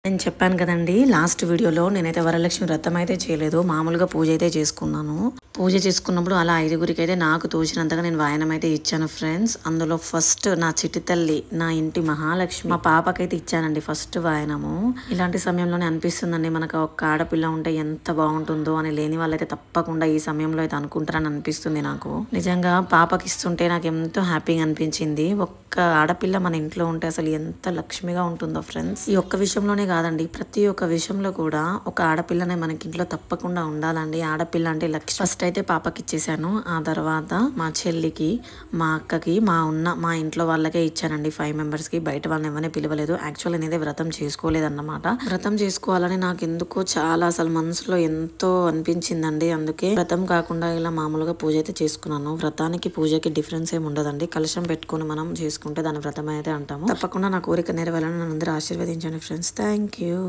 నేను చెప్పాను కదండి లాస్ట్ వీడియోలో నేనైతే వరలక్ష్మి వ్రతం అయితే చేయలేదు, మామూలుగా పూజ అయితే చేసుకున్నాను. పూజ చేసుకున్నప్పుడు అలా 5గురికి అయితే నాకు తోచినంతగా నేను వాయనం అయితే ఇచ్చాను ఫ్రెండ్స్. అందులో ఫస్ట్ నా చిట్టి తల్లి, నా ఇంటి మహాలక్ష్మి, మా పాపకైతే ఇచ్చానండి ఫస్ట్ వాయనము. ఇలాంటి సమయంలోనే అనిపిస్తుందండి మనకు ఒక ఆడపిల్ల ఉంటే ఎంత బాగుంటుందో అని. లేని వాళ్ళైతే తప్పకుండా ఈ సమయంలో అయితే అనుకుంటారని అనిపిస్తుంది నాకు. నిజంగా పాపకి ఇస్తుంటే నాకు ఎంతో హ్యాపీగా అనిపించింది. ఒక్క ఆడపిల్ల మన ఇంట్లో ఉంటే అసలు ఎంత లక్ష్మిగా ఉంటుందో ఫ్రెండ్స్. ఈ ఒక్క విషయంలోనే కాదండి, ప్రతి ఒక్క విషయంలో కూడా ఒక ఆడపిల్లనే మనకి ఇంట్లో తప్పకుండా ఉండాలండి. ఆడపిల్ల అంటే లక్ష్మి. ఫస్ట్ అయితే పాపకి ఇచ్చేసాను, ఆ తర్వాత మా చెల్లికి, మా అక్కకి, మా ఇంట్లో వాళ్ళకే ఇచ్చానండి. 5 మెంబర్స్కి. బయట వాళ్ళని ఎవరిని పిలవలేదు. యాక్చువల్లీ నేనే వ్రతం చేసుకోలేదన్నమాట. వ్రతం చేసుకోవాలని నాకు ఎందుకో చాలా అసలు మనసులో ఎంతో అనిపించిందండి. అందుకే వ్రతం కాకుండా ఇలా మామూలుగా పూజ అయితే చేసుకున్నాను. వ్రతానికి పూజకి డిఫరెన్స్ ఏమి ఉండదండి. కలశం పెట్టుకుని మనం చేసుకుంటే దాని వ్రతం అయితే అంటాము. తప్పకుండా నా కోరిక నెరవేరాలని నన్ను అందరూ ఆశీర్వదించండి ఫ్రెండ్స్. Thank you.